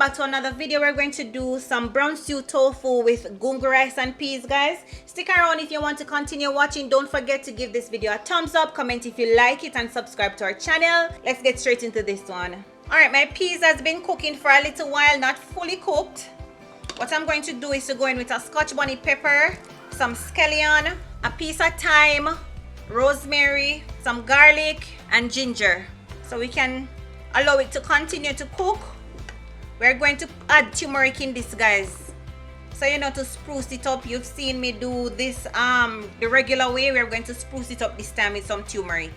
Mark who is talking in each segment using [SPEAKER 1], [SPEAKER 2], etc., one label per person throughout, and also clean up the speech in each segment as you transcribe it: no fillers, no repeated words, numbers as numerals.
[SPEAKER 1] back to another video. We're going to do some brown stew tofu with gungo rice and peas, guys. Stick around if you want to continue watching. Don't forget to give this video a thumbs up, comment if you like it, and subscribe to our channel. Let's get straight into this one. All right, my peas has been cooking for a little while, not fully cooked. What I'm going to do is to go in with a Scotch bonnet pepper, some scallion, a piece of thyme, rosemary, some garlic, and ginger. So we can allow it to continue to cook. We're going to add turmeric in this, guys. So you know, to spruce it up, you've seen me do this the regular way. We're going to spruce it up this time with some turmeric.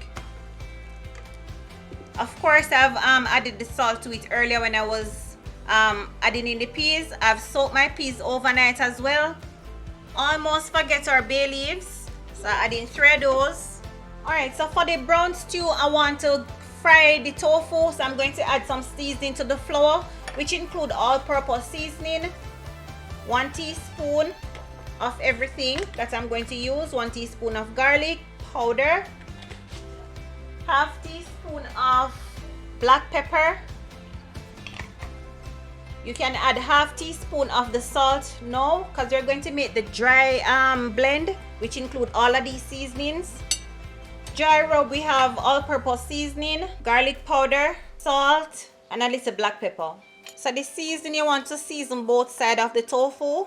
[SPEAKER 1] Of course, I've added the salt to it earlier when I was adding in the peas. I've soaked my peas overnight as well. Almost forget our bay leaves, so adding 3 of those. All right, so for the brown stew, I want to fry the tofu, so I'm going to add some seasoning to the flour, which include all-purpose seasoning, 1 teaspoon of everything that I'm going to use, 1 teaspoon of garlic powder, 1/2 teaspoon of black pepper. You can add 1/2 teaspoon of the salt now, because we're going to make the dry blend, which include all of these seasonings. Dry rub, we have all-purpose seasoning, garlic powder, salt, and a little black pepper. So the seasoning, you want to season both sides of the tofu.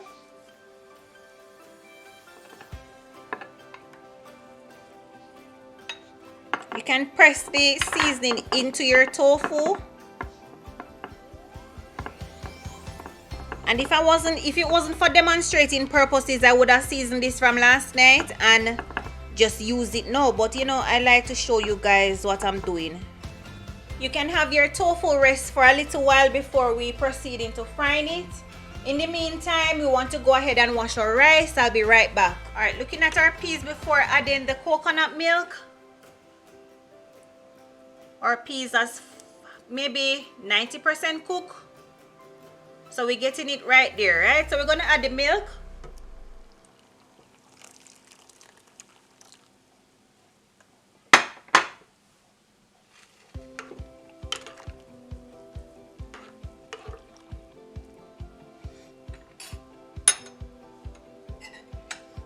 [SPEAKER 1] You can press the seasoning into your tofu. And if it wasn't for demonstrating purposes, I would have seasoned this from last night and just use it now. But you know, I like to show you guys what I'm doing. You can have your tofu rest for a little while before we proceed into frying it. In the meantime, we want to go ahead and wash our rice. I'll be right back. All right, looking at our peas before adding the coconut milk. Our peas are maybe 90% cooked. So we're getting it right there, right? So we're going to add the milk.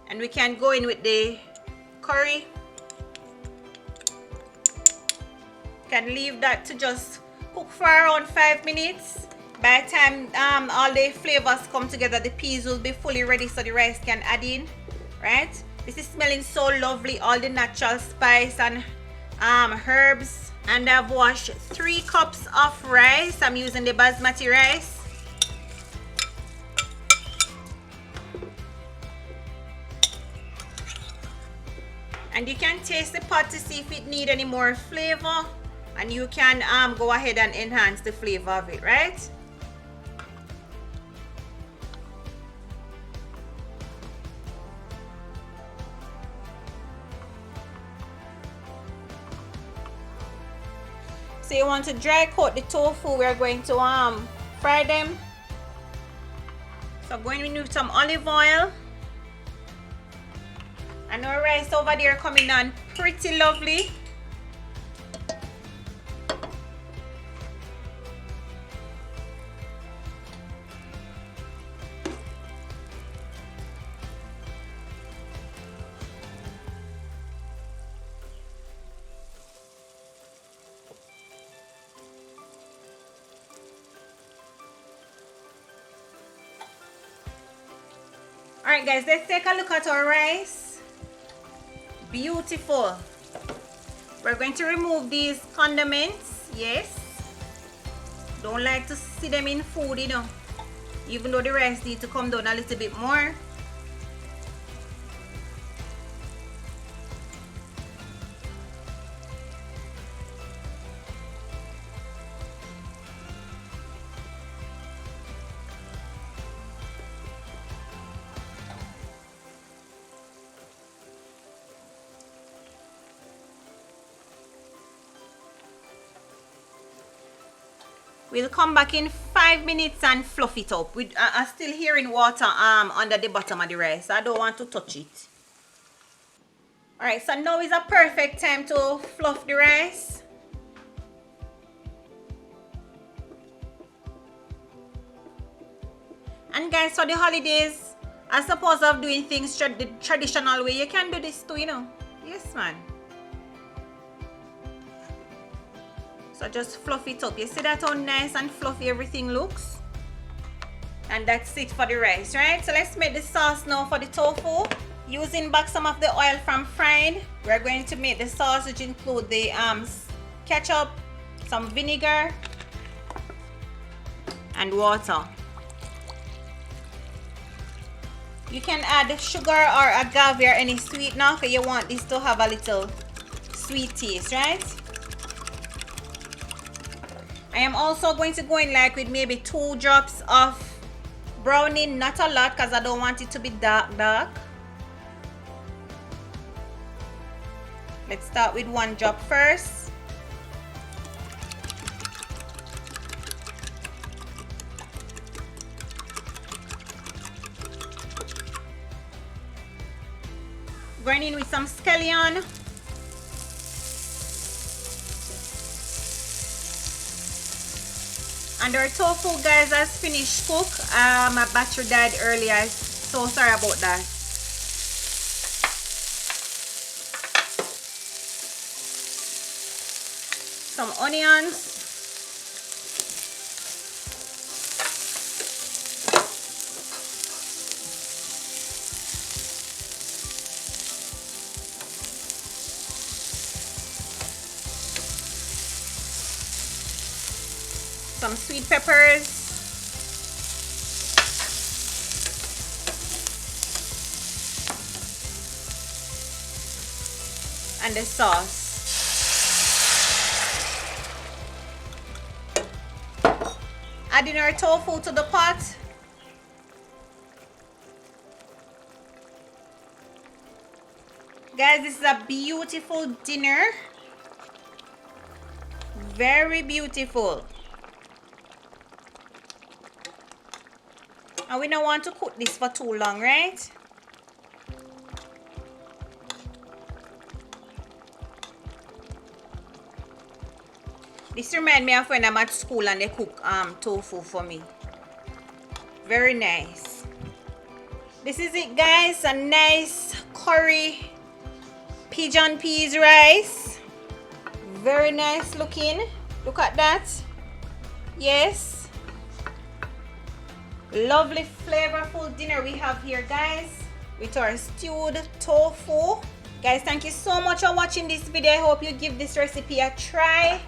[SPEAKER 1] And we can go in with the curry. Can leave that to just cook for around 5 minutes. By the time all the flavors come together, the peas will be fully ready so the rice can add in, right? This is smelling so lovely, all the natural spice and herbs. And I've washed 3 cups of rice. I'm using the basmati rice. And you can taste the pot to see if it needs any more flavor, and you can go ahead and enhance the flavor of it, right? So you want to dry coat the tofu. We're going to fry them. So I'm going in with some olive oil. And our rice over there coming on pretty lovely. Alright guys, let's take a look at our rice. Beautiful. We're going to remove these condiments. Yes, don't like to see them in food, you know, even though the rice needs to come down a little bit more. We'll come back in 5 minutes and fluff it up. I'm still hearing water under the bottom of the rice. I don't want to touch it. Alright, so now is a perfect time to fluff the rice. And guys, for the holidays, I suppose of doing things the traditional way, you can do this too, you know. Yes, man. So just fluff it up. You see that how nice and fluffy everything looks? And that's it for the rice, right? So let's make the sauce now for the tofu. Using back some of the oil from frying, we're going to make the sauce, which include the ketchup, some vinegar, and water. You can add sugar or agave or any sweetener if you want this to have a little sweet taste, right? I am also going to go in like with maybe 2 drops of browning, not a lot because I don't want it to be dark. Let's start with 1 drop first. Going in with some scallion. And our tofu, guys, has finished cook. My battery died earlier, so sorry about that. Some onions. Some sweet peppers. And the sauce. Adding our tofu to the pot. Guys, this is a beautiful dinner. Very beautiful. And we don't want to cook this for too long, right? This reminds me of when I'm at school and they cook tofu for me. Very nice. This is it, guys. A nice curry pigeon peas rice. Very nice looking. Look at that. Yes. Lovely flavorful dinner we have here, guys, with our stewed tofu. Guys, thank you so much for watching this video. I hope you give this recipe a try.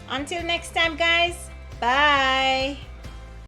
[SPEAKER 1] Until next time, guys, bye.